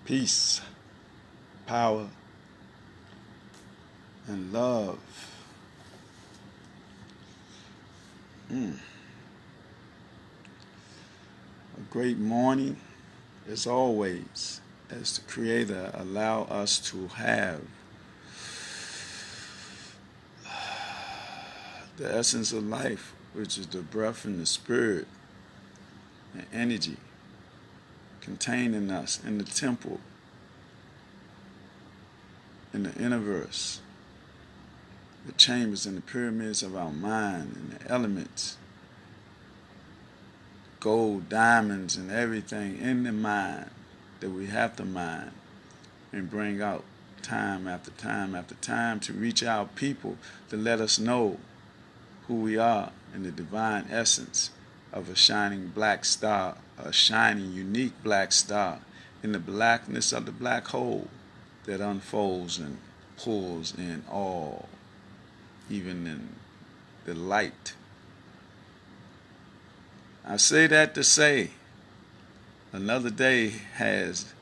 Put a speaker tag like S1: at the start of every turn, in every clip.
S1: Peace, power, and love. A great morning, as always, as the Creator allow us to have the essence of life, which is the breath and the spirit and energy contained in us in the temple, in the universe, the chambers and the pyramids of our mind and the elements, gold, diamonds, and everything in the mind that we have to mine and bring out time after time after time to reach our people to let us know who we are in the divine essence of a shining black star, a shining, unique black star in the blackness of the black hole that unfolds and pulls in all, even in the light. I say that to say another day has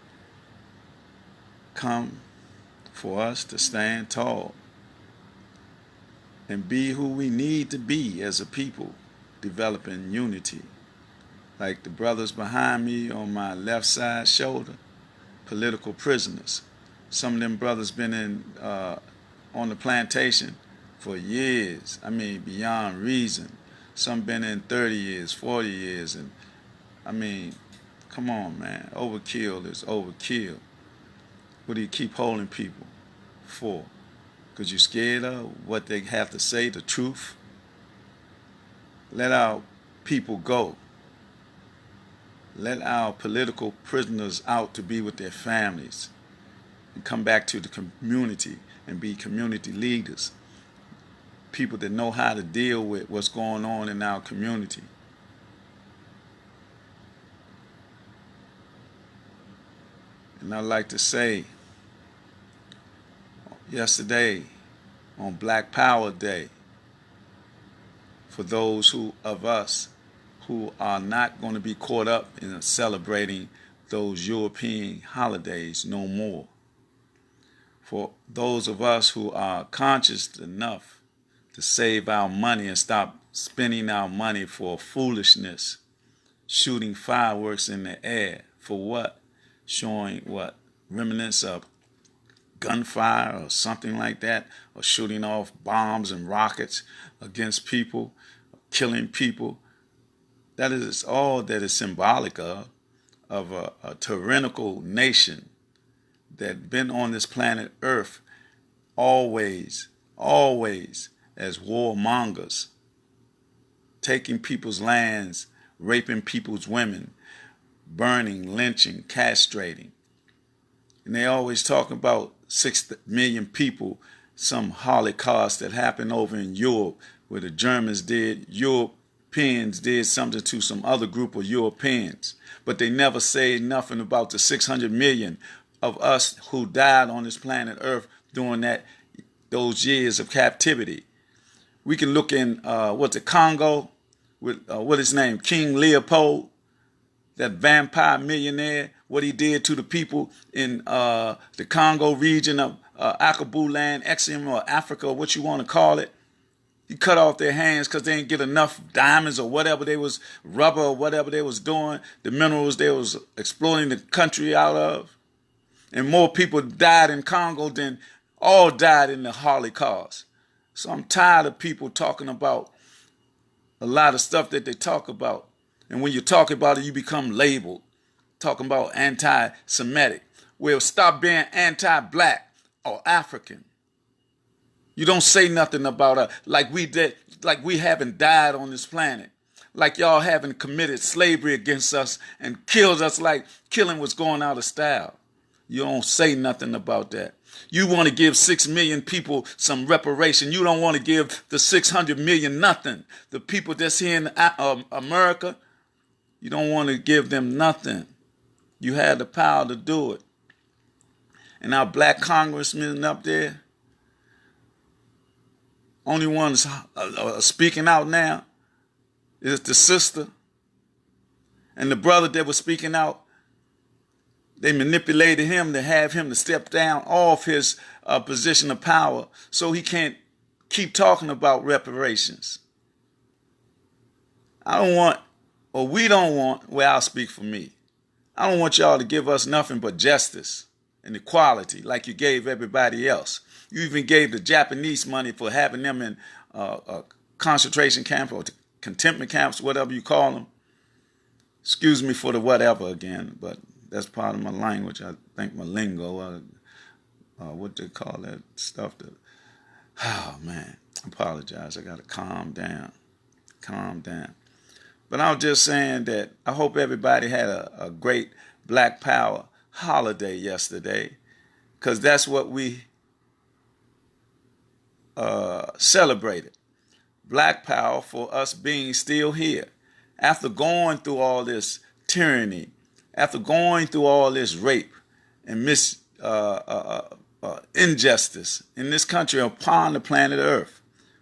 S1: come for us to stand tall and be who we need to be as a people, developing unity. Like the brothers behind me on my left side shoulder, political prisoners. Some of them brothers been in on the plantation for years. I mean, beyond reason. Some been in 30 years, 40 years, and I mean, come on, man. Overkill is overkill. What do you keep holding people for? Because you're scared of what they have to say, the truth? Let our people go. Let our political prisoners out to be with their families and come back to the community and be community leaders. People that know how to deal with what's going on in our community. And I'd like to say, yesterday on Black Power Day, for those of us who are not going to be caught up in celebrating those European holidays no more. For those of us who are conscious enough to save our money and stop spending our money for foolishness, shooting fireworks in the air, for what? Showing what? Remnants of gunfire or something like that, or shooting off bombs and rockets against people, killing people. That is all that is symbolic of a tyrannical nation that been on this planet Earth always as warmongers, taking people's lands, raping people's women, burning, lynching, castrating. And they always talk about 6 million people, some Holocaust that happened over in Europe where the Germans did, Europeans did something to some other group of Europeans. But they never say nothing about the 600 million of us who died on this planet Earth during those years of captivity. We can look in the Congo with what his name, King Leopold, that vampire millionaire, what he did to the people in the Congo region of Akabu land, Exim or Africa, what you want to call it. He cut off their hands because they didn't get enough diamonds or whatever they was, rubber or whatever they was doing, the minerals they was exploiting the country out of. And more people died in Congo than all died in the Holocaust. So I'm tired of people talking about a lot of stuff that they talk about. And when you talk about it, you become labeled. Talking about anti-Semitic. Well, stop being anti-black or African. You don't say nothing about us like we did, like we haven't died on this planet. Like y'all haven't committed slavery against us and killed us like killing was going out of style. You don't say nothing about that. You want to give 6 million people some reparation. You don't want to give the 600 million nothing. The people that's here in America, you don't want to give them nothing. You had the power to do it. And our black congressmen up there, only ones speaking out now is the sister and the brother that was speaking out They manipulated him to have him to step down off his position of power so he can't keep talking about reparations. I don't want, or we don't want, well, I'll speak for me. I don't want y'all to give us nothing but justice and equality like you gave everybody else. You even gave the Japanese money for having them in concentration camps or contentment camps, whatever you call them. Excuse me for the whatever again, but that's part of my language. I think my lingo, what they call that stuff. Oh, man, I apologize. I got to calm down. Calm down. But I was just saying that I hope everybody had a great Black Power holiday yesterday, because that's what we celebrated. Black Power for us being still here. After going through all this tyranny, after going through all this rape and injustice in this country upon the planet Earth,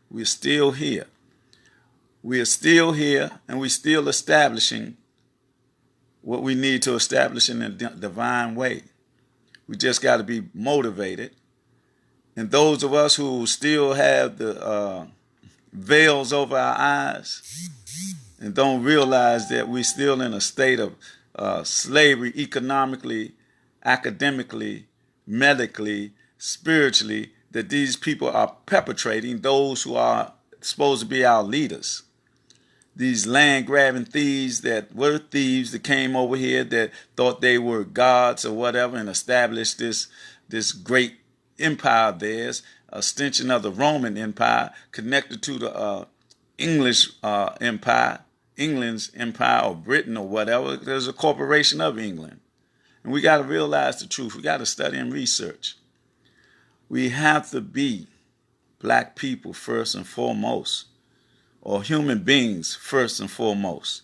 S1: we're still here. We are still here, and we're still establishing what we need to establish in a divine way. We just got to be motivated. And those of us who still have the veils over our eyes and don't realize that we're still in a state of slavery economically, academically, medically, spiritually, that these people are perpetrating, those who are supposed to be our leaders. These land-grabbing thieves that were thieves that came over here that thought they were gods or whatever and established this great empire of theirs, a extension of the Roman Empire connected to the English Empire, England's empire or Britain or whatever. There's a corporation of England. And we got to realize the truth. We got to study and research. We have to be black people first and foremost, or human beings first and foremost,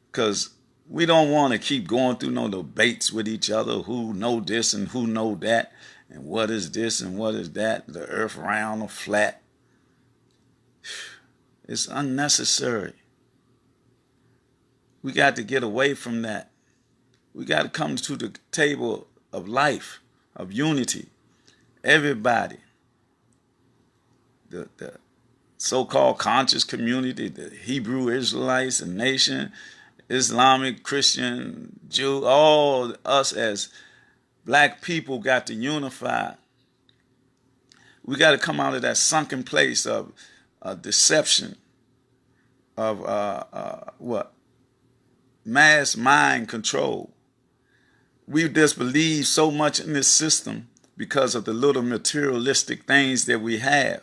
S1: because we don't want to keep going through no debates with each other, who know this and who know that, and what is this and what is that, the earth round or flat. It's unnecessary. We got to get away from that. We got to come to the table of life, of unity. Everybody, the so-called conscious community, the Hebrew Israelites, the nation, Islamic, Christian, Jew, all us as black people got to unify. We got to come out of that sunken place of deception, of mass mind control. We just believe so much in this system because of the little materialistic things that we have.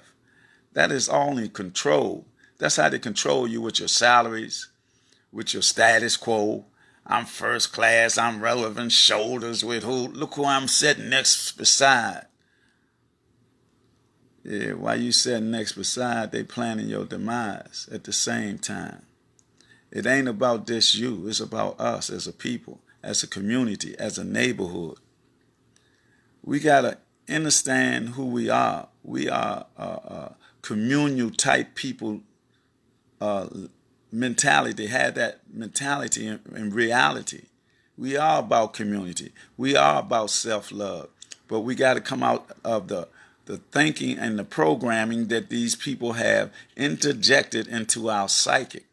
S1: That is all in control. That's how they control you with your salaries, with your status quo. I'm first class, I'm relevant, shoulders with who? Look who I'm sitting next beside. Yeah, while you sitting next beside, they planning your demise at the same time. It ain't about this you, it's about us as a people, as a community, as a neighborhood. We gotta understand who we are. We are communal type people mentality. They had that mentality in reality. We are about community. We are about self-love. But we got to come out of the thinking and the programming that these people have interjected into our psychic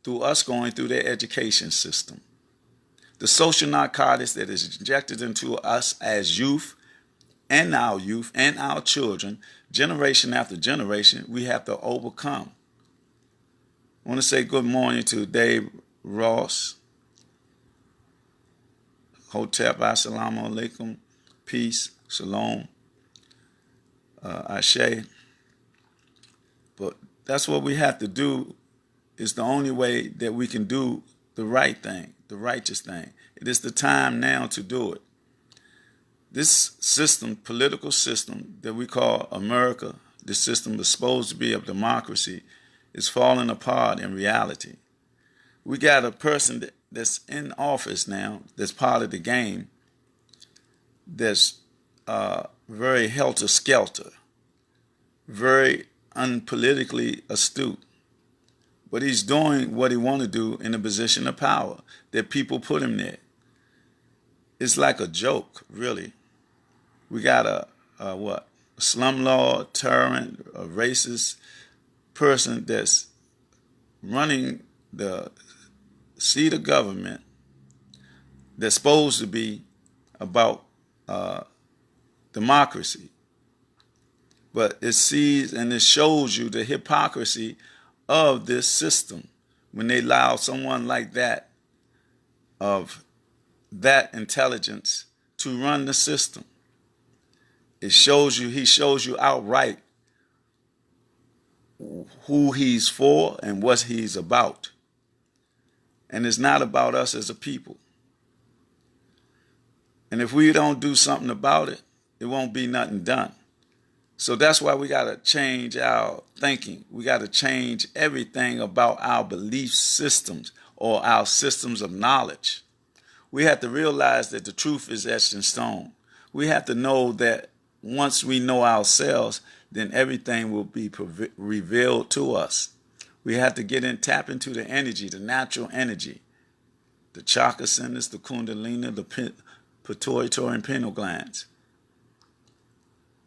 S1: through us going through their education system. The social narcotics that is injected into us as youth and our children, generation after generation, we have to overcome. I want to say good morning to Dave Ross. Hotep, assalamu alaikum, peace, shalom, ashe. But that's what we have to do. It's the only way that we can do the right thing, the righteous thing. It is the time now to do it. This system, political system that we call America, this system is supposed to be of democracy, is falling apart in reality. We got a person that's in office now, that's part of the game, that's very helter-skelter, very unpolitically astute. But he's doing what he want to do in a position of power that people put him there. it's like a joke, really. We got a slumlord, tyrant, a racist person that's running the seat of government that's supposed to be about democracy. But it sees and it shows you the hypocrisy of this system when they allow someone like that, of that intelligence, to run the system. It shows you, he shows you outright who he's for and what he's about. And it's not about us as a people. And if we don't do something about it, it won't be nothing done. So that's why we got to change our thinking. We got to change everything about our belief systems or our systems of knowledge. We have to realize that the truth is etched in stone. We have to know that once we know ourselves, then everything will be revealed to us. We have to get in, tap into the energy, the natural energy, the chakra centers, the kundalini, the pituitary and pineal glands.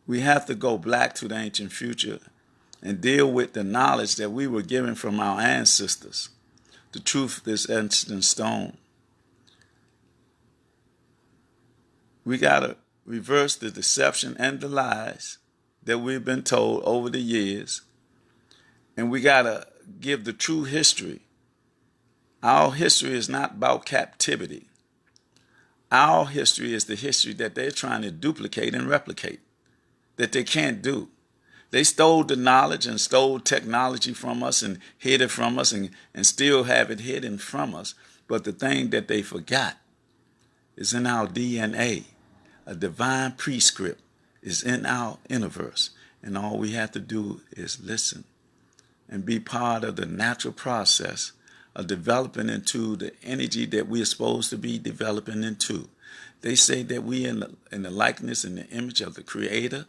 S1: We have to go back to the ancient future and deal with the knowledge that we were given from our ancestors. The truth is etched in stone. We got to reverse the deception and the lies that we've been told over the years. And we got to give the true history. Our history is not about captivity. Our history is the history that they're trying to duplicate and replicate, that they can't do. They stole the knowledge and stole technology from us and hid it from us and still have it hidden from us. But the thing that they forgot is in our DNA. A divine prescript is in our universe. And all we have to do is listen and be part of the natural process of developing into the energy that we are supposed to be developing into. They say that we in the likeness and the image of the Creator,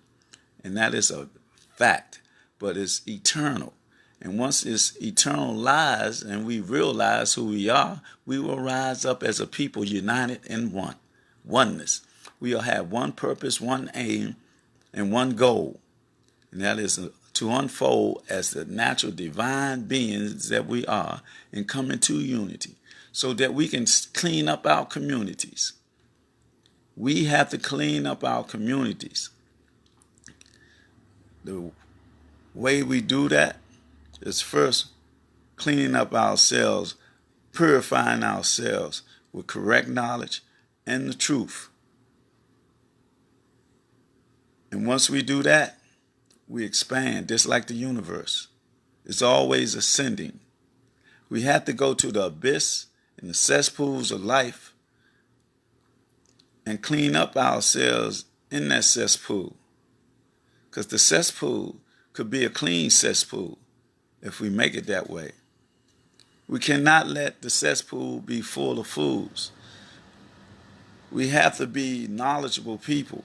S1: and that is a fact, but it's eternal. And once it's eternal lies and we realize who we are, we will rise up as a people united in oneness. We'll have one purpose, one aim, and one goal. And that is to unfold as the natural divine beings that we are and come into unity so that we can clean up our communities. We have to clean up our communities. The way we do that is first cleaning up ourselves, purifying ourselves with correct knowledge and the truth. And once we do that, we expand just like the universe. It's always ascending. We have to go to the abyss and the cesspools of life and clean up ourselves in that cesspool. Because the cesspool could be a clean cesspool if we make it that way. We cannot let the cesspool be full of fools. We have to be knowledgeable people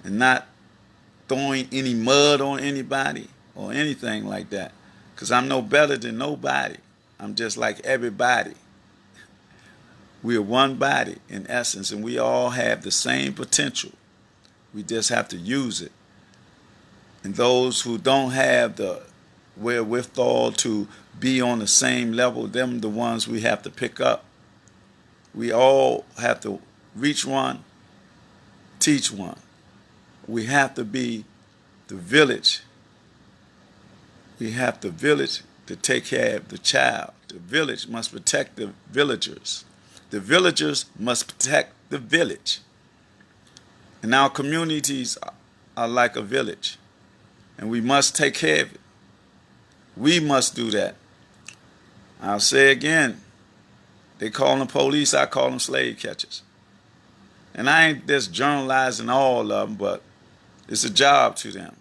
S1: and not throwing any mud on anybody or anything like that. Because I'm no better than nobody. I'm just like everybody. We are one body in essence, and we all have the same potential. We just have to use it. And those who don't have the wherewithal to be on the same level, them the ones we have to pick up. We all have to reach one, teach one. We have to be the village. We have the village to take care of the child. The village must protect the villagers. The villagers must protect the village. And our communities are like a village. And we must take care of it. We must do that. I'll say again, they call them police, I call them slave catchers. And I ain't just generalizing all of them, but it's a job to them.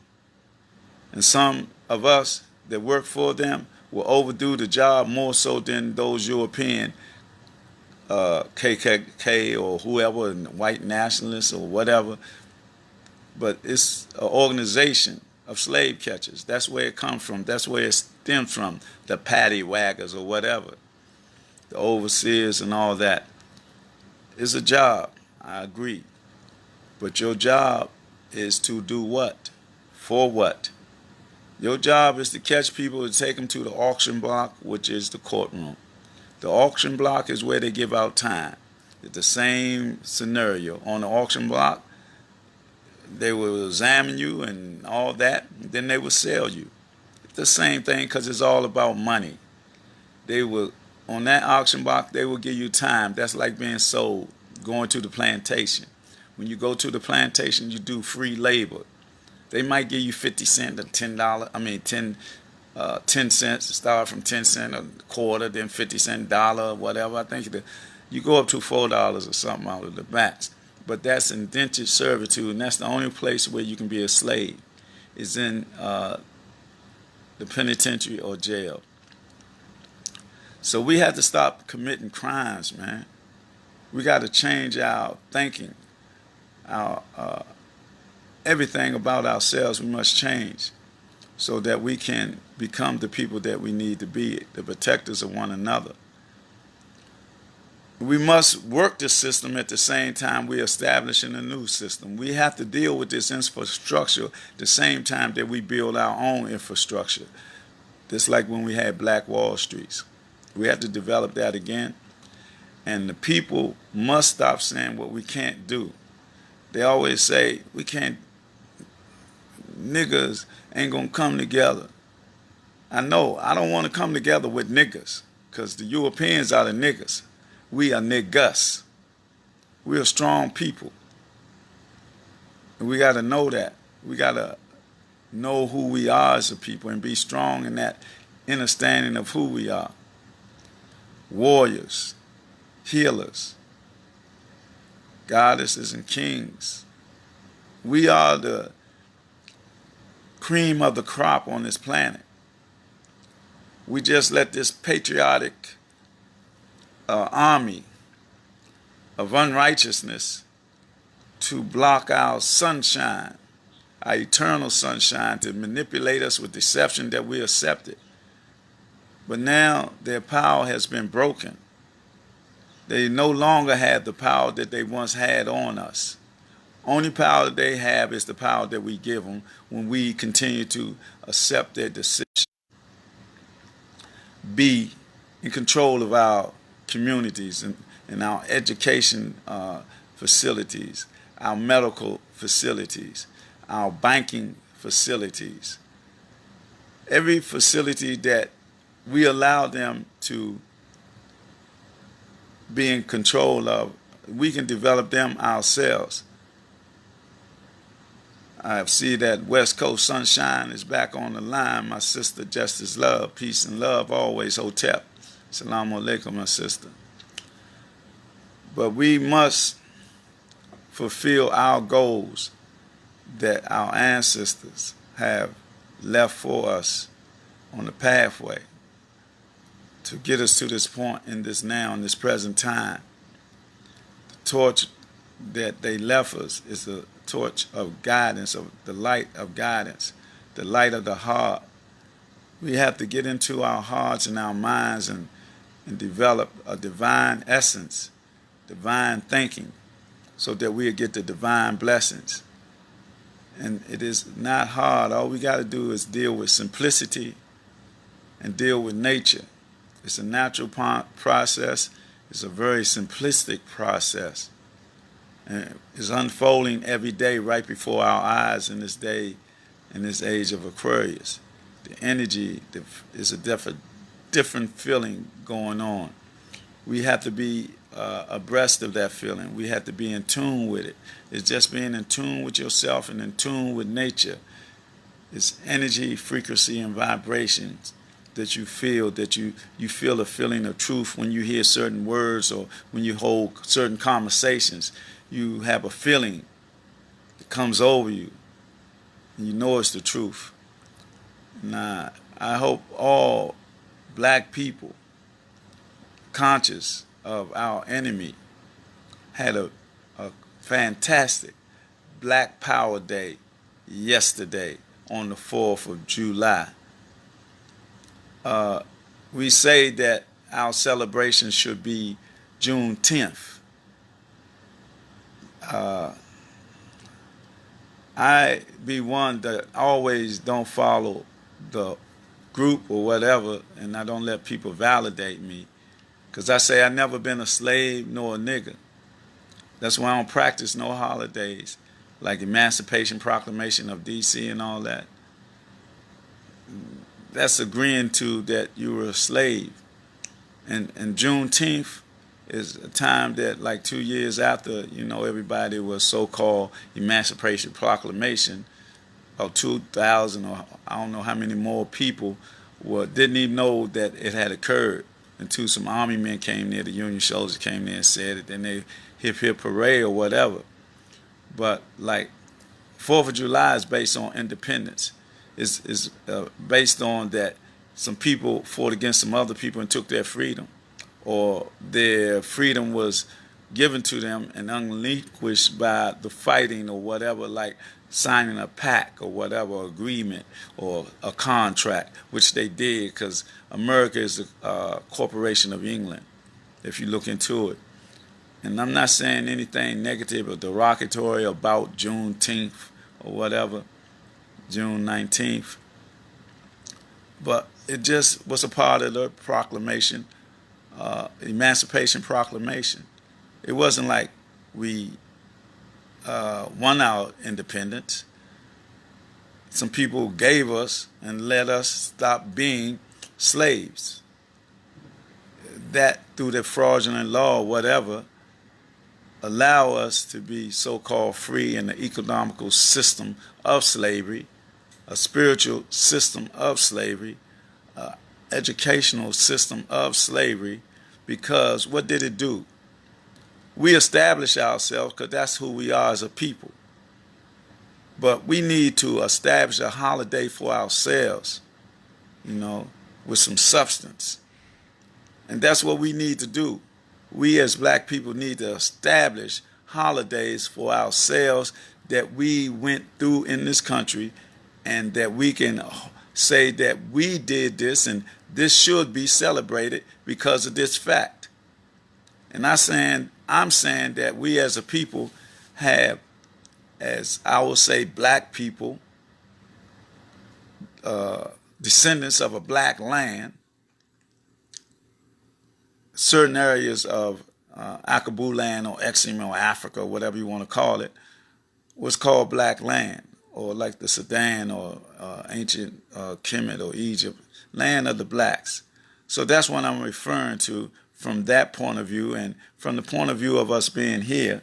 S1: And some of us that work for them will overdo the job more so than those European KKK or whoever, white nationalists or whatever. But it's an organization of slave catchers. That's where it comes from. That's where it stems from. The paddy waggers or whatever. The overseers and all that. is a job. I agree. But your job is to do what? For what? Your job is to catch people and take them to the auction block, which is the courtroom. The auction block is where they give out time. It's the same scenario. On the auction block, they will examine you and all that, and then they will sell you. It's the same thing because it's all about money. They will, on that auction block, they will give you time. That's like being sold, going to the plantation. When you go to the plantation, you do free labor. They might give you 50 cents or $10. 10 cents. Start from 10 cents a quarter, then 50 cent dollar, whatever. I think you go up to $4 or something out of the max. But that's indentured servitude, and that's the only place where you can be a slave, is in the penitentiary or jail. So we have to stop committing crimes, man. We got to change our thinking, our everything about ourselves. We must change so that we can become the people that we need to be, the protectors of one another. We must work the system at the same time we're establishing a new system. We have to deal with this infrastructure at the same time that we build our own infrastructure. Just like when we had Black Wall Streets. We have to develop that again. And the people must stop saying what we can't do. They always say, we can't, niggas ain't gonna come together. I know, I don't want to come together with niggas, because the Europeans are the niggas. We are niggas. We are strong people. And we got to know that. We got to know who we are as a people and be strong in that understanding of who we are. Warriors, healers, goddesses and kings. We are the cream of the crop on this planet. We just let this patriotic army of unrighteousness to block our sunshine, our eternal sunshine, to manipulate us with deception that we accepted. But now their power has been broken. They no longer have the power that they once had on us. Only power that they have is the power that we give them when we continue to accept their decision. Be in control of our communities and our education facilities, our medical facilities, our banking facilities. Every facility that we allow them to be in control of, we can develop them ourselves. I see that West Coast Sunshine is back on the line. My sister, Justice Love, peace and love always, Hotep. Assalamu alaikum, my sister. But we must fulfill our goals that our ancestors have left for us on the pathway to get us to this point in this now, in this present time. The torch that they left us is the torch of guidance, of the light of guidance, the light of the heart. We have to get into our hearts and our minds and develop a divine essence, divine thinking, so that we'll get the divine blessings. And it is not hard. All we got to do is deal with simplicity and deal with nature. It's a natural process. It's a very simplistic process. And it's unfolding every day right before our eyes in this day, in this age of Aquarius. The energy is a different feeling going on. We have to be abreast of that feeling. We have to be in tune with it. It's just being in tune with yourself and in tune with nature. It's energy, frequency, and vibrations that you feel, that you feel a feeling of truth when you hear certain words or when you hold certain conversations. You have a feeling that comes over you, and you know it's the truth. Now, I hope all black people conscious of our enemy had a fantastic Black Power Day yesterday on the 4th of July. We say that our celebration should be June 10th, I be one that always don't follow the group or whatever, and I don't let people validate me. Because I say I never been a slave nor a nigga. That's why I don't practice no holidays, like Emancipation Proclamation of D.C. and all that. That's agreeing to that you were a slave. And Juneteenth is a time that, like 2 years after, everybody was so-called Emancipation Proclamation, about 2,000 or I don't know how many more people didn't even know that it had occurred until some army men came there, the Union soldiers came there and said it, then they hip hip hooray or whatever. But like 4th of July is based on independence. It's based on that some people fought against some other people and took their freedom, or their freedom was given to them and unrelinquished by the fighting or whatever, like signing a pact or whatever agreement or a contract, which they did because America is a corporation of England, if you look into it. And I'm not saying anything negative or derogatory about Juneteenth or whatever, June 19th, but it just was a part of the proclamation, Emancipation Proclamation. It wasn't like we won our independence. Some people gave us and let us stop being slaves. That, through the fraudulent law or whatever, allow us to be so-called free in the economical system of slavery, a spiritual system of slavery, educational system of slavery, because what did it do? We establish ourselves because that's who we are as a people. But we need to establish a holiday for ourselves, with some substance. And that's what we need to do. We as black people need to establish holidays for ourselves that we went through in this country, and that we can say that we did this and this should be celebrated because of this fact. And I'm saying that we as a people have, as I will say, black people, descendants of a black land, certain areas of Akabu land or Exim or Africa, or whatever you want to call it, was called black land, or like the Sudan or ancient Kemet or Egypt, land of the blacks. So that's what I'm referring to from that point of view, and from the point of view of us being here.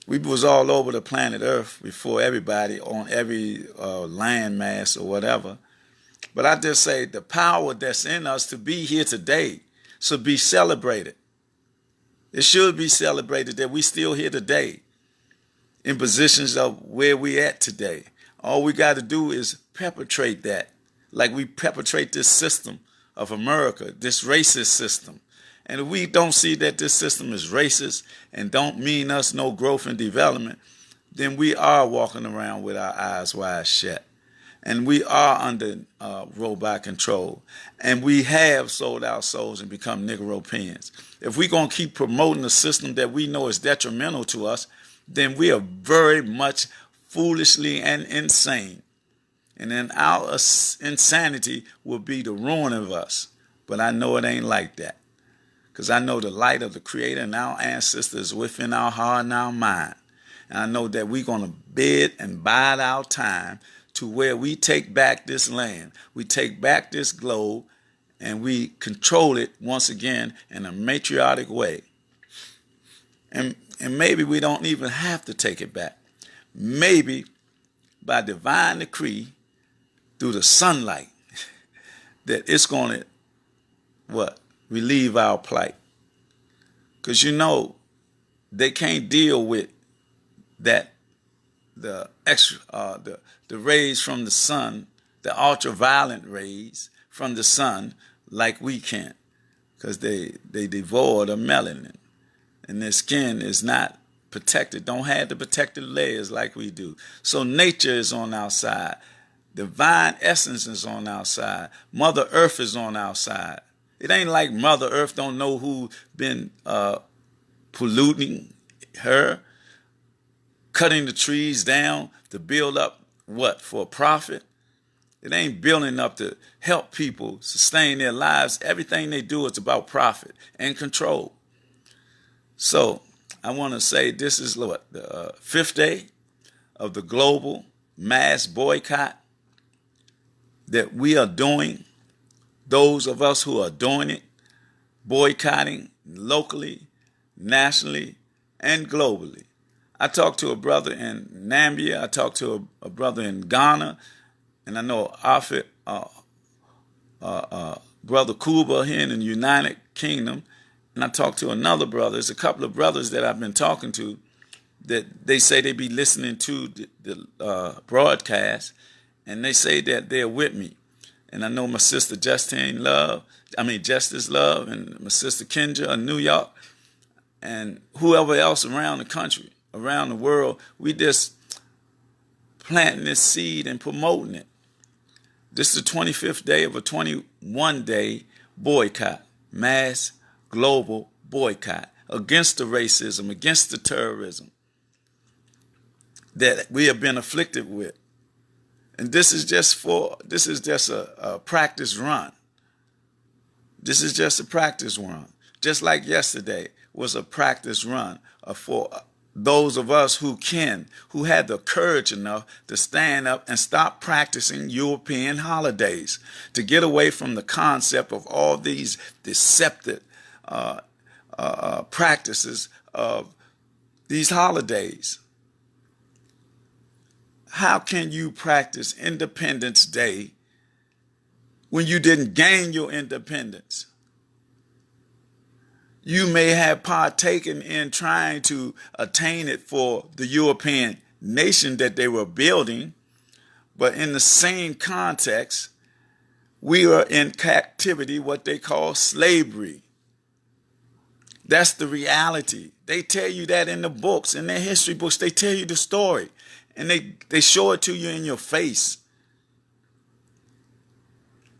S1: We was all over the planet Earth before everybody on every land mass or whatever. But I just say the power that's in us to be here today should be celebrated. It should be celebrated that we still here today in positions of where we at today. All we got to do is perpetrate that, like we perpetrate this system of America, this racist system. And if we don't see that this system is racist and don't mean us no growth and development, then we are walking around with our eyes wide shut. And we are under robot control. And we have sold our souls and become Negropeans. If we're going to keep promoting a system that we know is detrimental to us, then we are very much foolishly and insane. And then our insanity will be the ruin of us. But I know it ain't like that. Because I know the light of the Creator and our ancestors within our heart and our mind. And I know that we're going to bid and bide our time to where we take back this land. We take back this globe and we control it once again in a matriarchic way. And maybe we don't even have to take it back. Maybe by divine decree, through the sunlight, that it's going to, relieve our plight. Because they can't deal with that, the rays from the sun, the ultraviolet rays from the sun, like we can. Because they devoid of melanin. And their skin is not protected, don't have the protective layers like we do. So nature is on our side. Divine essence is on our side. Mother Earth is on our side. It ain't like Mother Earth don't know who been polluting her. cutting the trees down to build up what? For a profit? It ain't building up to help people sustain their lives. Everything they do is about profit and control. So I want to say this is what, the fifth day of the global mass boycott that we are doing. Those of us who are doing it, boycotting locally, nationally, and globally. I talked to a brother in Namibia. I talked to a brother in Ghana. And I know Brother Kuba here in the United Kingdom. And I talked to another brother. There's a couple of brothers that I've been talking to that they say they be listening to the broadcast. And they say that they're with me. And I know my sister Justice Love, and my sister Kendra in New York, and whoever else around the country, around the world. We just planting this seed and promoting it. This is the 25th day of a 21-day boycott, mass global boycott against the racism, against the terrorism that we have been afflicted with. And this is just a practice run. This is just a practice run. Just like yesterday was a practice run for those of us who had the courage enough to stand up and stop practicing European holidays, to get away from the concept of all these deceptive practices of these holidays. How can you practice Independence Day when you didn't gain your independence? You may have partaken in trying to attain it for the European nation that they were building, but in the same context, we are in captivity, what they call slavery. That's the reality. They tell you that in the books, in their history books. They tell you the story, and they show it to you in your face,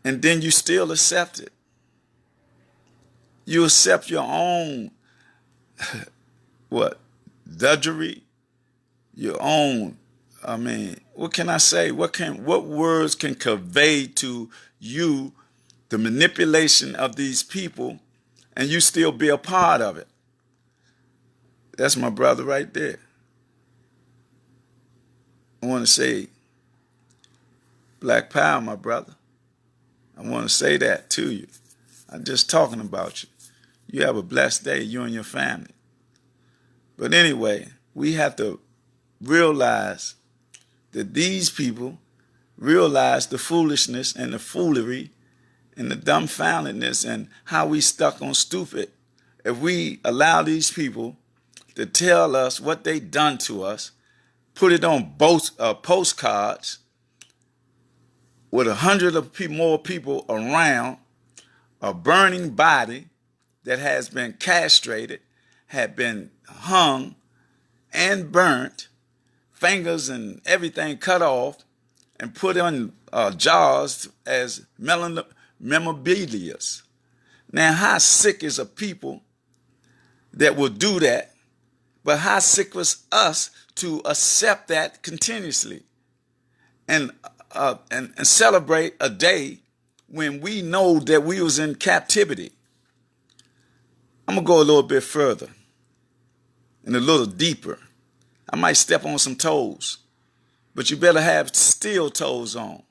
S1: and then you still accept it. You accept your own, drudgery, your own, what can I say? What words can convey to you the manipulation of these people, and you still be a part of it? That's my brother right there. I want to say, Black Power, my brother. I want to say that to you. I'm just talking about you. You have a blessed day, you and your family. But anyway, we have to realize that these people realize the foolishness and the foolery and the dumbfoundedness and how we stuck on stupid. If we allow these people to tell us what they done to us, put it on both postcards with 100 of more people around, a burning body that has been castrated, had been hung and burnt, fingers and everything cut off, and put in jars as memorabilia. Now, how sick is a people that will do that? But how sick was us to accept that continuously and celebrate a day when we know that we was in captivity? I'm going to go a little bit further and a little deeper. I might step on some toes, but you better have steel toes on.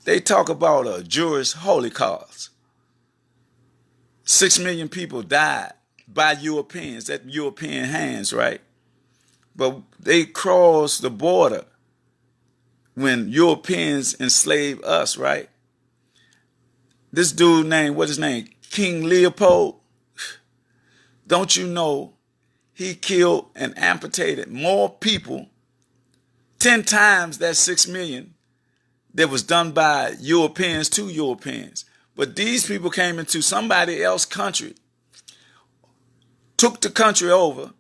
S1: They talk about a Jewish Holocaust. 6 million people died by Europeans, at European hands, right? But they crossed the border when Europeans enslaved us, right? This dude named, what's his name? King Leopold. Don't you know he killed and amputated more people, 10 times that 6 million that was done by Europeans to Europeans. But these people came into somebody else's country, took the country over,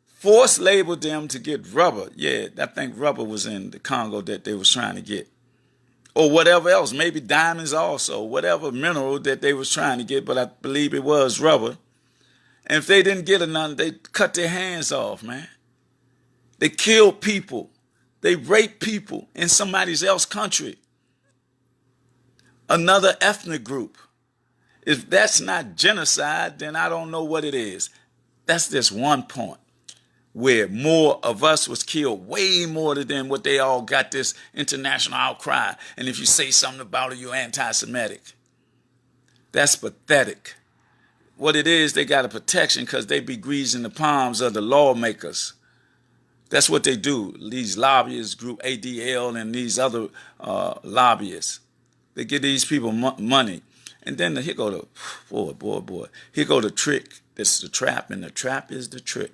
S1: forced labeled them to get rubber. Yeah, I think rubber was in the Congo that they was trying to get. Or whatever else, maybe diamonds also, whatever mineral that they was trying to get, but I believe it was rubber. And if they didn't get none, they cut their hands off, man. They kill people. They rape people in somebody else's country. Another ethnic group. If that's not genocide, then I don't know what it is. That's just one point where more of us was killed, way more than what they all got this international outcry. And if you say something about it, you're anti-Semitic. That's pathetic. What it is, they got a protection because they be greasing the palms of the lawmakers. That's what they do. These lobbyists, Group ADL and these other lobbyists. They give these people money. And then here go the, boy. Here go the trick. That's the trap, and the trap is the trick.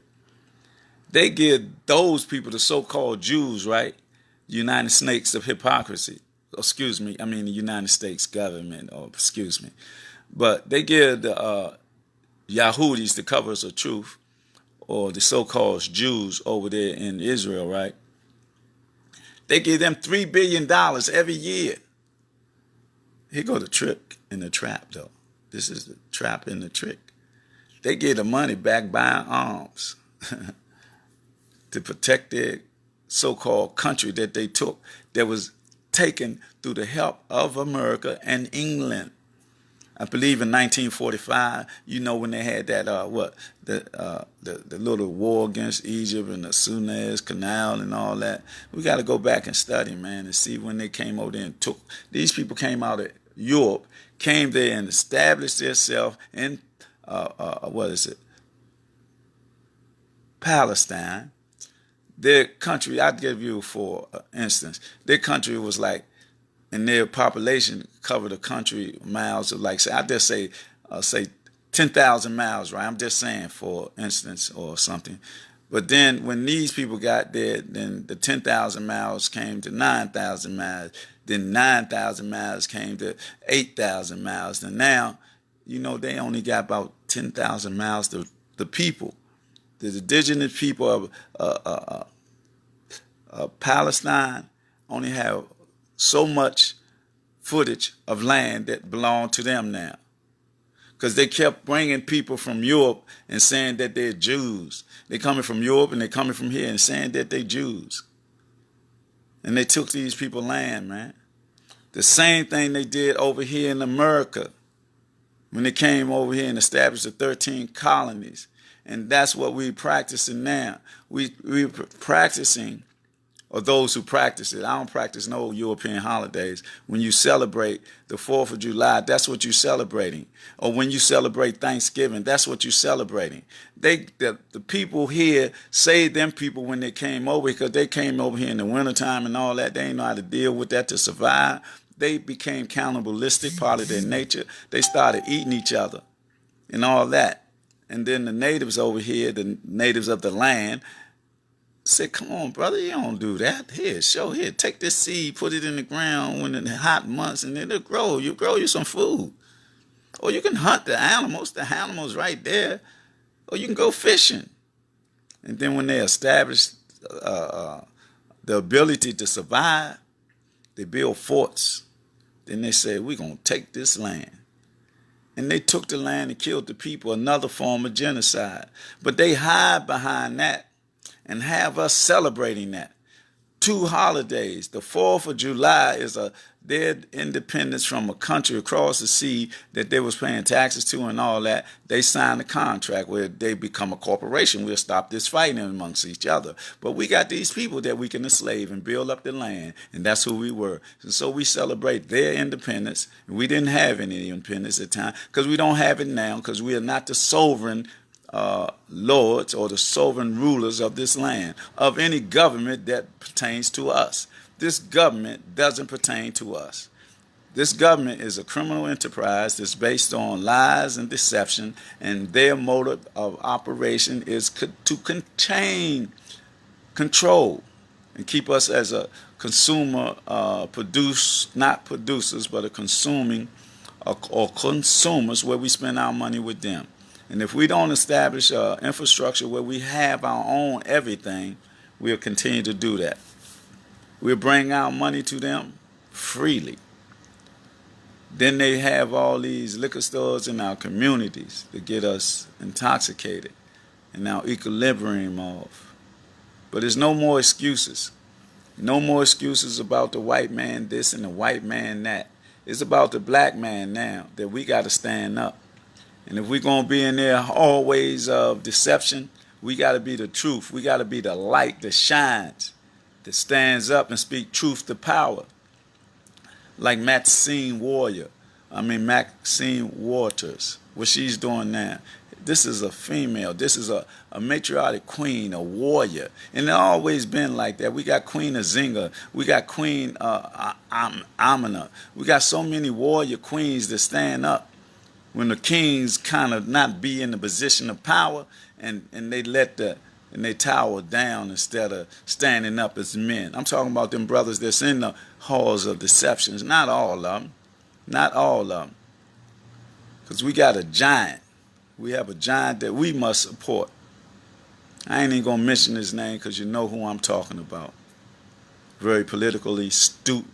S1: They give those people, the so-called Jews, right? United States of hypocrisy. Excuse me, I mean the United States government, or excuse me. But they give the Yahudis, the covers of truth, or the so-called Jews over there in Israel, right? They give them $3 billion every year. Here go the trick and the trap, though. This is the trap and the trick. They give the money back buying arms to protect their so-called country that they took, that was taken through the help of America and England. I believe in 1945, you know, when they had that the little war against Egypt and the Suez Canal and all that. We got to go back and study, man, and see when they came over there and took. These people came out of Europe, came there and established themselves in Palestine. Their country, I'd give you for instance, their country was like, and their population covered a country miles of like, say, I just say 10,000 miles, right? I'm just saying for instance or something. But then when these people got there, then the 10,000 miles came to 9,000 miles. Then 9,000 miles came to 8,000 miles. And now, you know, they only got about 10,000 miles to the people. The indigenous people of Palestine only have so much footage of land that belonged to them now. Because they kept bringing people from Europe and saying that they're Jews. They're coming from Europe and they're coming from here and saying that they're Jews. And they took these people land, man. The same thing they did over here in America when they came over here and established the 13 colonies. And that's what we're practicing now. We're practicing, or those who practice it. I don't practice no European holidays. When you celebrate the 4th of July, that's what you're celebrating. Or when you celebrate Thanksgiving, that's what you're celebrating. The people here saved them people when they came over, because they came over here in the wintertime and all that. They didn't know how to deal with that to survive. They became cannibalistic, part of their nature. They started eating each other and all that. And then the natives over here, the natives of the land, said, come on, brother, you don't do that. Here, take this seed, put it in the ground when in the hot months, and it'll grow. You grow you some food. Or you can hunt the animals right there. Or you can go fishing. And then when they established the ability to survive, they build forts. Then they said, we're going to take this land. And they took the land and killed the people, another form of genocide. But they hide behind that and have us celebrating that. 2 holidays. The 4th of July is their independence from a country across the sea that they was paying taxes to and all that. They signed a contract where they become a corporation. We'll stop this fighting amongst each other. But we got these people that we can enslave and build up the land, and that's who we were. And so we celebrate their independence. We didn't have any independence at the time because we don't have it now, because we are not the sovereign lords or the sovereign rulers of this land, of any government that pertains to us. This government doesn't pertain to us. This government is a criminal enterprise that's based on lies and deception, and their motive of operation is to control, and keep us as a consumer, not producers, but a consuming or consumers, where we spend our money with them. And if we don't establish infrastructure where we have our own everything, we'll continue to do that. We'll bring our money to them freely. Then they have all these liquor stores in our communities to get us intoxicated and our equilibrium off. But there's no more excuses. No more excuses about the white man this and the white man that. It's about the black man now that we got to stand up. And if we're going to be in there always of deception, we got to be the truth. We got to be the light that shines, that stands up and speak truth to power. Like Maxine Waters, what she's doing now. This is a female. This is a matriarchic queen, a warrior. And it's always been like that. We got Queen Azinga. We got Queen Amina. We got so many warrior queens that stand up when the kings kind of not be in the position of power, and they tower down instead of standing up as men. I'm talking about them brothers that's in the halls of deceptions. Not all of them. Not all of them. Because we got a giant. We have a giant that we must support. I ain't even going to mention his name because you know who I'm talking about. Very politically astute,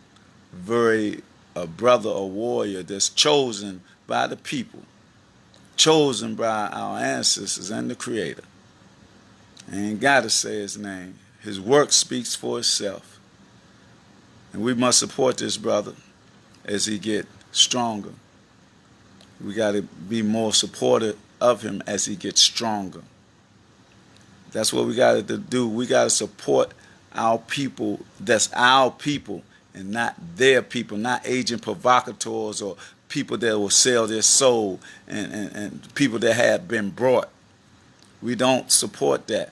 S1: very a brother, a warrior that's chosen by the people, chosen by our ancestors and the Creator. I ain't got to say his name. His work speaks for itself. And we must support this brother as he get stronger. We got to be more supportive of him as he gets stronger. That's what we got to do. We got to support our people. That's our people and not their people, not agent provocateurs or people that will sell their soul and people that have been brought. We don't support that.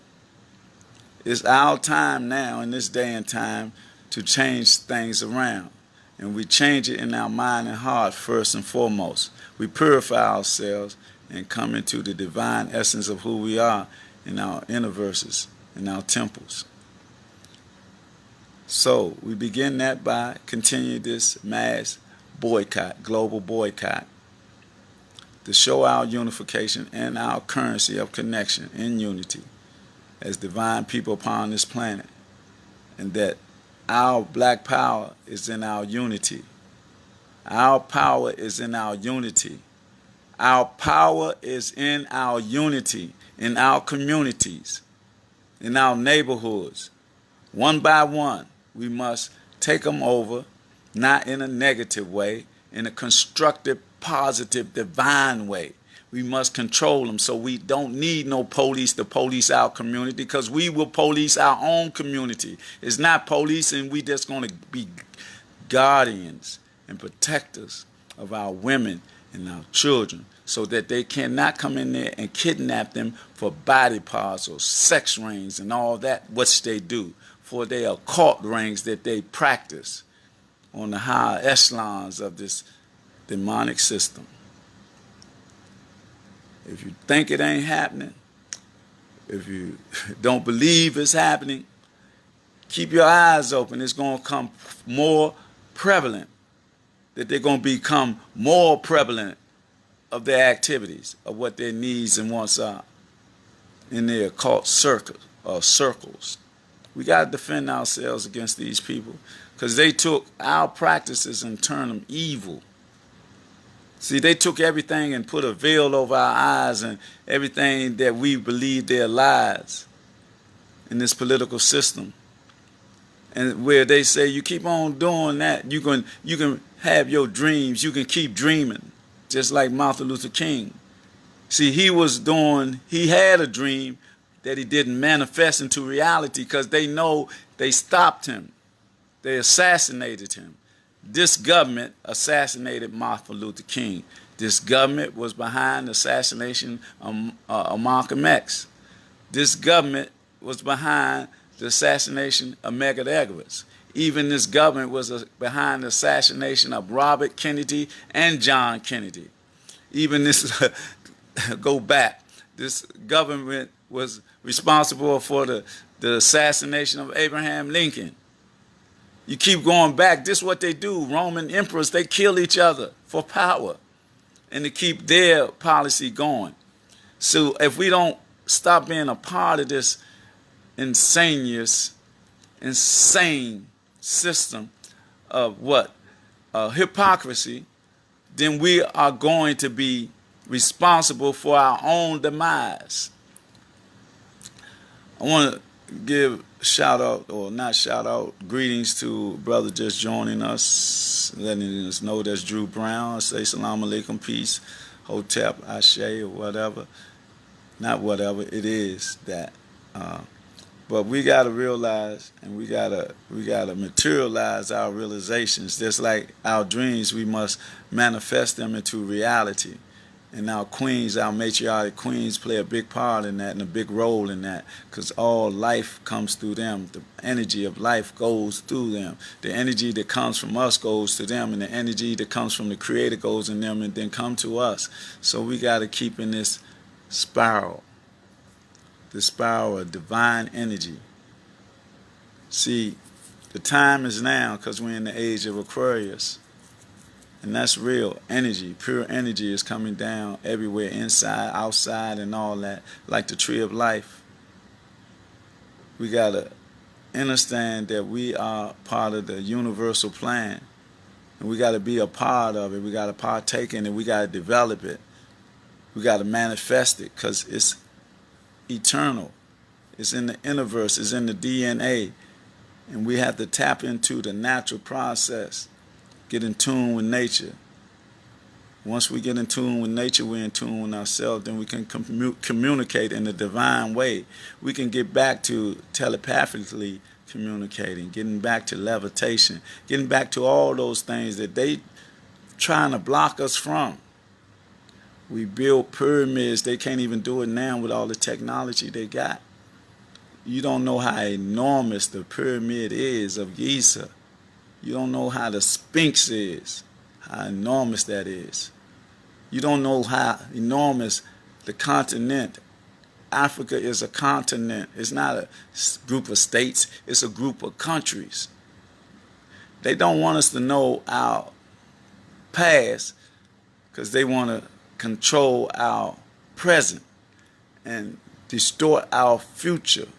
S1: It's our time now in this day and time to change things around. And we change it in our mind and heart first and foremost. We purify ourselves and come into the divine essence of who we are in our universes, in our temples. So we begin that by continuing this mass boycott, global boycott, to show our unification and our currency of connection in unity as divine people upon this planet, and that our black power is in our unity. Our power is in our unity. Our power is in our unity, in our communities, in our neighborhoods. One by one, we must take them over, not in a negative way, in a constructive, positive, divine way. We must control them, so we don't need no police to police our community, because we will police our own community. It's not policing. We just going to be guardians and protectors of our women and our children, so that they cannot come in there and kidnap them for body parts or sex rings and all that, which they do, for their occult rings that they practice on the higher echelons of this demonic system. If you think it ain't happening, if you don't believe it's happening, keep your eyes open. It's going to come more prevalent, that they're going to become more prevalent of their activities, of what their needs and wants are in their occult circles. We got to defend ourselves against these people, because they took our practices and turned them evil. See, they took everything and put a veil over our eyes, and everything that we believe their lies in this political system. And where they say, you keep on doing that, you can have your dreams, you can keep dreaming, just like Martin Luther King. See, he had a dream that he didn't manifest into reality, because they know they stopped him. They assassinated him. This government assassinated Martin Luther King. This government was behind the assassination of Malcolm X. This government was behind the assassination of Medgar Evers. Even this government was behind the assassination of Robert Kennedy and John Kennedy. Even this, go back, this government was responsible for the assassination of Abraham Lincoln. You keep going back. This is what they do. Roman emperors, they kill each other for power and to keep their policy going. So if we don't stop being a part of this insane system of hypocrisy, then we are going to be responsible for our own demise. I want to give shout out, or not shout out, greetings to brother just joining us, letting us know that's Drew Brown. Say salam alaikum, peace, hotep, ashe, or whatever. Not whatever, it is that. Uh, but we gotta realize, and we gotta materialize our realizations. Just like our dreams, we must manifest them into reality. And our queens, our matriarchic queens, play a big part in that and a big role in that, because all life comes through them. The energy of life goes through them. The energy that comes from us goes to them, and the energy that comes from the Creator goes in them and then come to us. So we got to keep in this spiral, the spiral of divine energy. See, the time is now because we're in the age of Aquarius. And that's real energy. Pure energy is coming down everywhere, inside, outside, and all that, like the tree of life. We got to understand that we are part of the universal plan. And we got to be a part of it. We got to partake in it. We got to develop it. We got to manifest it because it's eternal. It's in the universe. It's in the DNA. And we have to tap into the natural process. Get in tune with nature. Once we get in tune with nature, we're in tune with ourselves, then we can communicate in a divine way. We can get back to telepathically communicating, getting back to levitation, getting back to all those things that they trying to block us from. We build pyramids. They can't even do it now with all the technology they got. You don't know how enormous the pyramid is of Giza. You don't know how the Sphinx is, how enormous that is. You don't know how enormous the continent. Africa is a continent. It's not a group of states. It's a group of countries. They don't want us to know our past because they want to control our present and distort our future.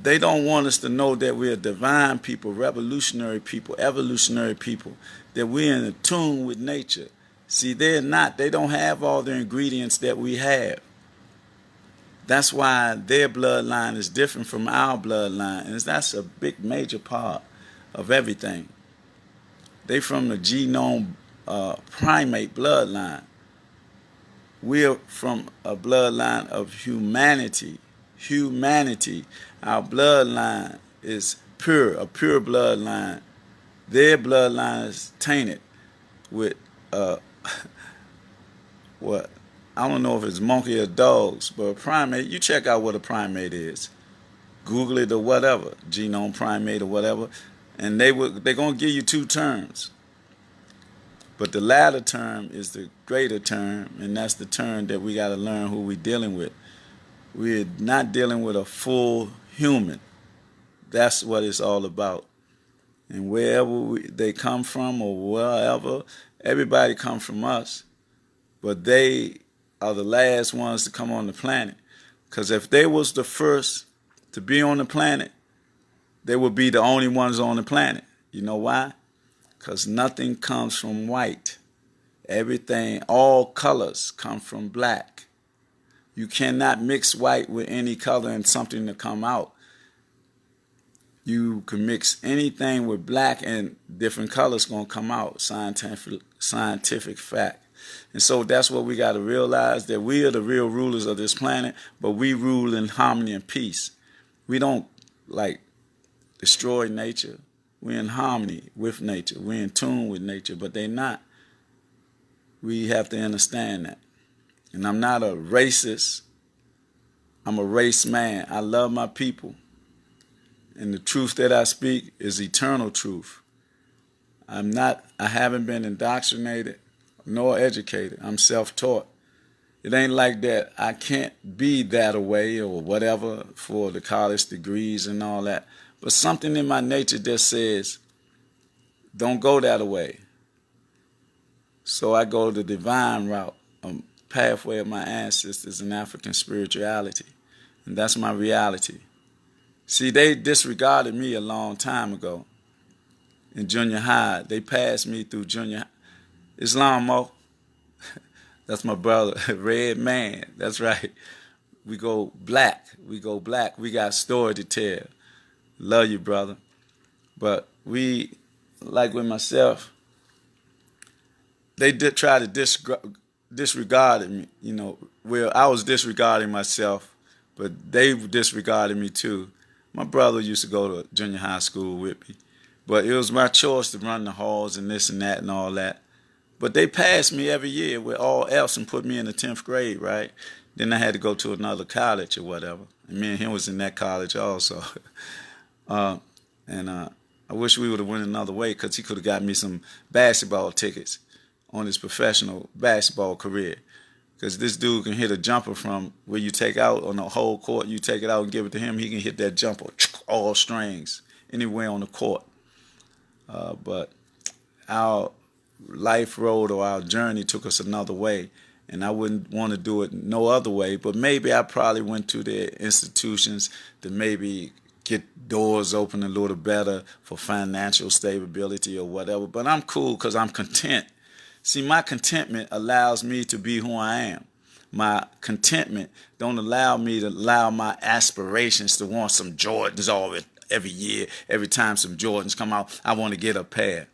S1: They don't want us to know that we're divine people, revolutionary people, evolutionary people, that we're in tune with nature. See, they're not. They don't have all the ingredients that we have. That's why their bloodline is different from our bloodline, and that's a big, major part of everything. They from the genome primate bloodline. We're from a bloodline of humanity. Our bloodline is pure, a pure bloodline. Their bloodline is tainted with what? I don't know if it's monkey or dogs, but a primate, you check out what a primate is. Google it or whatever, genome primate or whatever, and they're going to give you two terms. But the latter term is the greater term, and that's the term that we got to learn who we're dealing with. We're not dealing with a full human. That's what it's all about. And wherever they come from or wherever, everybody come from us. But they are the last ones to come on the planet. Because if they was the first to be on the planet, they would be the only ones on the planet. You know why? Because nothing comes from white. Everything, all colors come from black. You cannot mix white with any color and something to come out. You can mix anything with black and different colors going to come out. Scientific fact. And so that's what we got to realize, that we are the real rulers of this planet, but we rule in harmony and peace. We don't destroy nature. We're in harmony with nature. We're in tune with nature, but they're not. We have to understand that. And I'm not a racist. I'm a race man. I love my people. And the truth that I speak is eternal truth. I haven't been indoctrinated nor educated. I'm self-taught. It ain't like that I can't be that way or whatever for the college degrees and all that. But something in my nature that says, don't go that way. So I go the divine route, a pathway of my ancestors in African spirituality. And that's my reality. See, they disregarded me a long time ago in junior high. They passed me through junior high. Islam Mo, that's my brother, Red Man, that's right. We go black. We go black. We got story to tell. Love you, brother. But we, like with myself, they did try to disregard me. You know, well, I was disregarding myself, but they disregarded me too. My brother used to go to junior high school with me, but it was my choice to run the halls and this and that and all that. But they passed me every year with all else and put me in the 10th grade, right? Then I had to go to another college or whatever. And me and him was in that college also. uh, and I wish we would have went another way because he could have got me some basketball tickets on his professional basketball career. Because this dude can hit a jumper from where you take out on the whole court, you take it out and give it to him, he can hit that jumper, all strings, anywhere on the court. But our life road or our journey took us another way, and I wouldn't want to do it no other way. But maybe I probably went to the institutions to maybe get doors open a little better for financial stability or whatever. But I'm cool because I'm content. See, my contentment allows me to be who I am. My contentment don't allow me to allow my aspirations to want some Jordans every year. Every time some Jordans come out, I want to get a pair.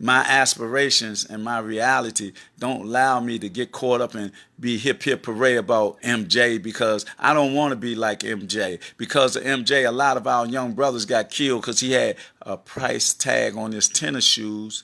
S1: My aspirations and my reality don't allow me to get caught up and be hip hooray about MJ, because I don't want to be like MJ. Because of MJ, a lot of our young brothers got killed because he had a price tag on his tennis shoes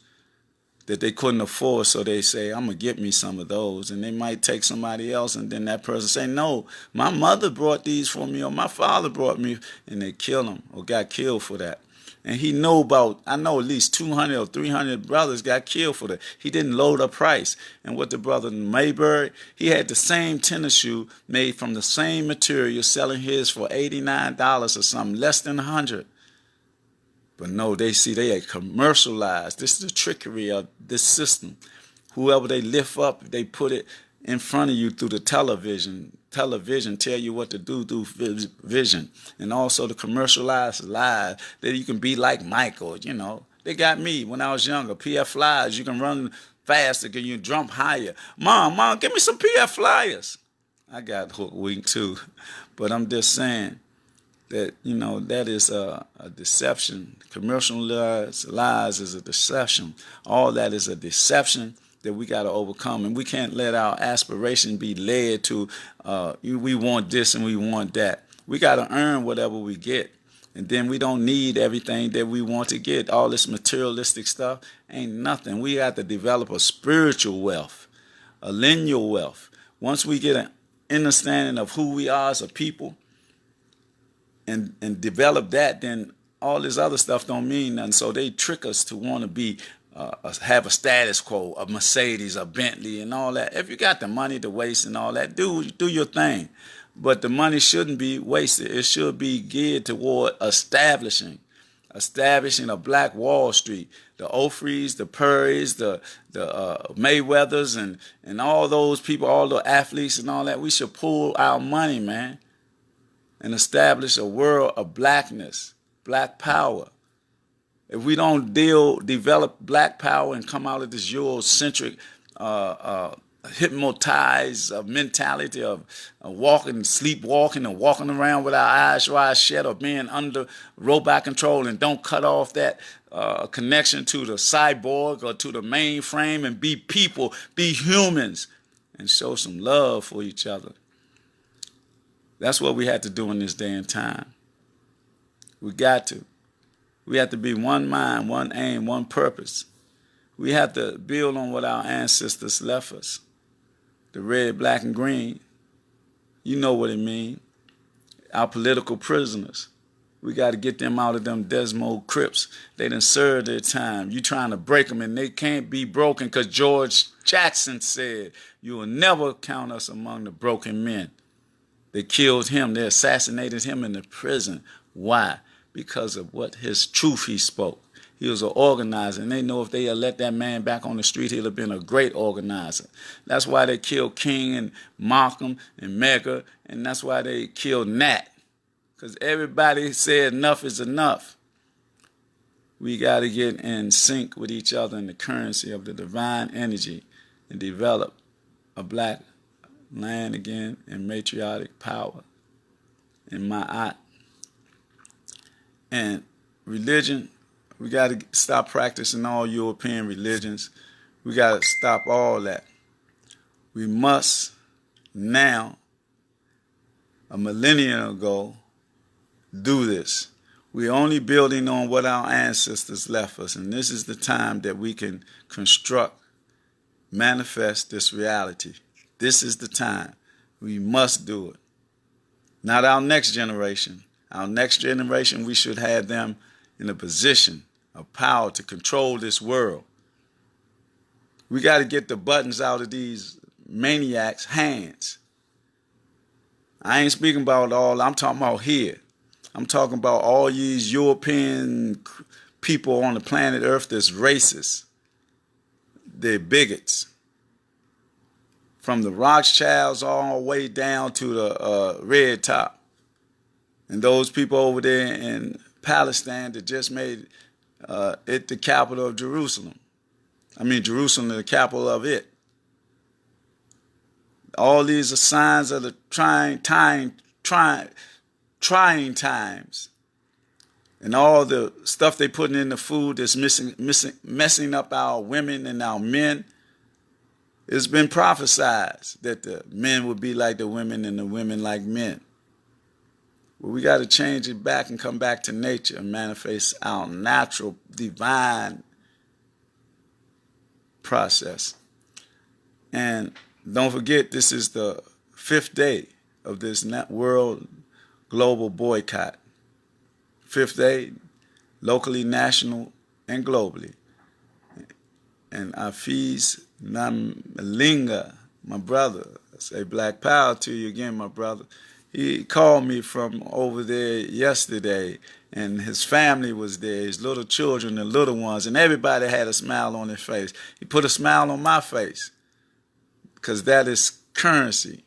S1: that they couldn't afford, so they say, I'm going to get me some of those. And they might take somebody else, and then that person say, no, my mother brought these for me, or my father brought me, and they kill him or got killed for that. And he know about, I know at least 200 or 300 brothers got killed for that. He didn't load a price. And what the brother Mayberry, he had the same tennis shoe made from the same material, selling his for $89 or something, less than 100. But no, they had commercialized. This is the trickery of this system. Whoever they lift up, they put it in front of you through the television. Television tell you what to do through vision. And also the commercialized lies that you can be like Michael, you know. They got me when I was younger. PF Flyers, you can run faster, can you jump higher. Mom, give me some PF Flyers. I got hook week too. But I'm just saying that, you know, that is a deception. Commercialized lies is a deception. All that is a deception that we got to overcome. And we can't let our aspiration be led to we want this and we want that. We got to earn whatever we get. And then we don't need everything that we want to get. All this materialistic stuff ain't nothing. We got to develop a spiritual wealth, a lineal wealth. Once we get an understanding of who we are as a people, and develop that, then all this other stuff don't mean nothing. So they trick us to want to be have a status quo, a Mercedes, a Bentley, and all that. If you got the money to waste and all that, do your thing. But the money shouldn't be wasted. It should be geared toward establishing a black Wall Street. The Ofreys, the Purries, the Mayweathers, and all those people, all the athletes and all that. We should pull our money, man, and establish a world of blackness, black power. If we don't develop black power and come out of this Eurocentric, hypnotized mentality of walking, sleepwalking, and walking around with our eyes wide shut, or being under robot control, and don't cut off that connection to the cyborg or to the mainframe, and be people, be humans, and show some love for each other. That's what we have to do in this day and time. We got to. We have to be one mind, one aim, one purpose. We have to build on what our ancestors left us. The red, black, and green. You know what it means. Our political prisoners. We got to get them out of them Desmond Crips. They done served their time. You trying to break them, and they can't be broken, because George Jackson said, you will never count us among the broken men. They killed him. They assassinated him in the prison. Why? Because of what his truth he spoke. He was an organizer, and they know if they had let that man back on the street, he'd have been a great organizer. That's why they killed King and Malcolm and Medgar, and that's why they killed Nat, because everybody said enough is enough. We got to get in sync with each other in the currency of the divine energy and develop a black land again in matriarchic power in Ma'at. And religion, we got to stop practicing all European religions. We got to stop all that. We must now, a millennia ago, do this. We're only building on what our ancestors left us, and this is the time that we can construct, manifest this reality. This is the time. We must do it. Not our next generation. Our next generation, we should have them in a position of power to control this world. We got to get the buttons out of these maniacs' hands. I ain't speaking about all, I'm talking about here. I'm talking about all these European people on the planet Earth that's racist. They're bigots. From the Rothschilds all the way down to the Red Top. And those people over there in Palestine that just made it the capital of Jerusalem. I mean, Jerusalem the capital of it. All these are signs of the trying times. And all the stuff they putting in the food that's messing up our women and our men. It's been prophesied that the men would be like the women and the women like men. But we got to change it back and come back to nature and manifest our natural, divine process. And don't forget, this is the 5th day of this world global boycott. 5th day, locally, national, and globally. And Afiz Namalinga, my brother, I say black power to you again, my brother. He called me from over there yesterday, and his family was there, his little children, the little ones, and everybody had a smile on their face. He put a smile on my face, because that is currency.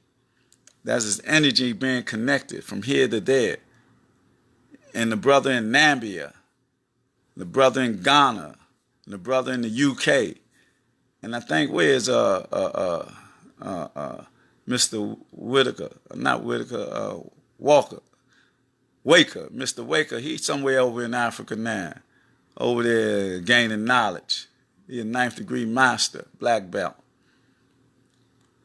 S1: That's his energy being connected from here to there. And the brother in Namibia, the brother in Ghana, and the brother in the UK, and I think where's Mr. Whitaker, not Whitaker, Waker, Mr. Waker, he's somewhere over in Africa now, over there gaining knowledge. He's a 9th degree master, black belt.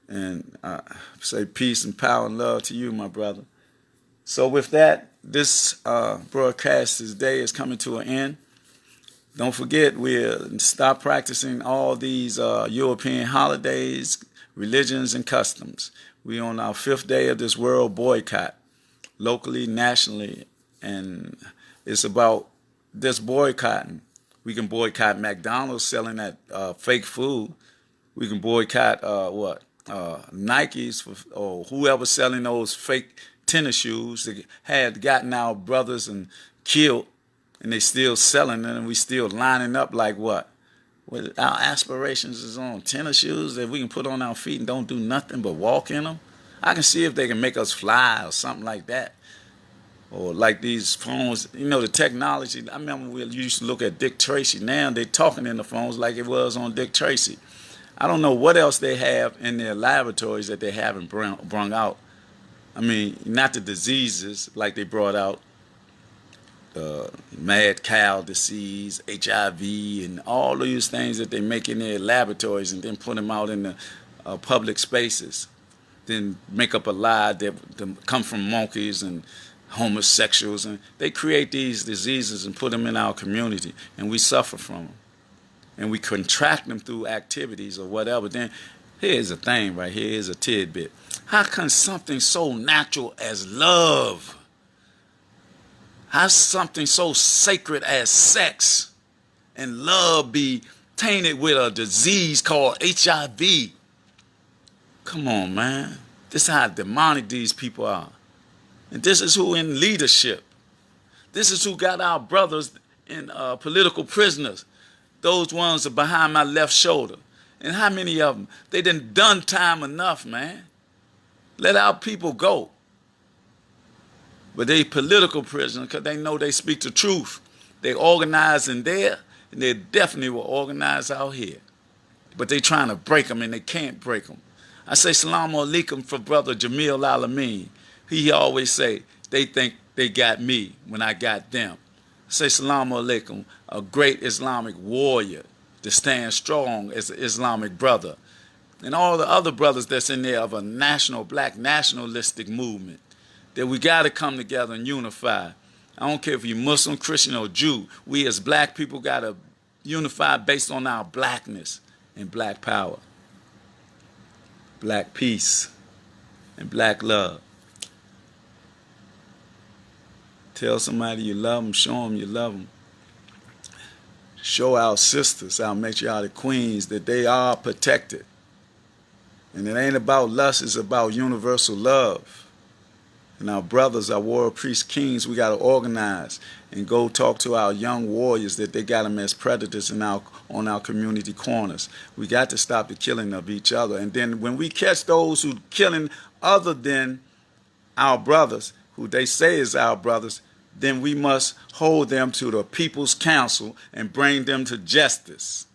S1: And I say peace and power and love to you, my brother. So with that, this broadcast today is coming to an end. Don't forget, we'll stop practicing all these European holidays, religions, and customs. We're on our 5th day of this world boycott, locally, nationally, and it's about this boycotting. We can boycott McDonald's selling that fake food. We can boycott Nikes or whoever selling those fake tennis shoes that had gotten our brothers and killed, and they still selling them, and we still lining up like what? Well, our aspirations is on tennis shoes that we can put on our feet and don't do nothing but walk in them. I can see if they can make us fly or something like that. Or like these phones, you know, the technology. I remember we used to look at Dick Tracy. Now they're talking in the phones like it was on Dick Tracy. I don't know what else they have in their laboratories that they haven't brung out. I mean, not the diseases like they brought out, mad cow disease, HIV, and all these things that they make in their laboratories and then put them out in the public spaces. Then make up a lie that come from monkeys and homosexuals, and they create these diseases and put them in our community, and we suffer from them. And we contract them through activities or whatever. Then here's a thing right here, here's a tidbit. How can something so natural as love, how something so sacred as sex and love be tainted with a disease called HIV? Come on, man. This is how demonic these people are. And this is who in leadership. This is who got our brothers in political prisoners. Those ones are behind my left shoulder. And how many of them? They done time enough, man. Let our people go. But they political prisoners because they know they speak the truth. They organize in there, and they definitely will organize out here. But they trying to break them, and they can't break them. I say salam alaikum for brother Jamil Alameen. He always say, they think they got me when I got them. I say salam alaikum, a great Islamic warrior to stand strong as an Islamic brother. And all the other brothers that's in there of a national, black nationalistic movement, that we got to come together and unify. I don't care if you're Muslim, Christian, or Jew. We as black people got to unify based on our blackness and black power, black peace, and black love. Tell somebody you love them, show them you love them. Show our sisters, our matriarchal queens, that they are protected. And it ain't about lust, it's about universal love. And our brothers, our warrior priest kings, we got to organize and go talk to our young warriors that they got them as predators on our community corners. We got to stop the killing of each other. And then when we catch those who killing other than our brothers, who they say is our brothers, then we must hold them to the People's Council and bring them to justice.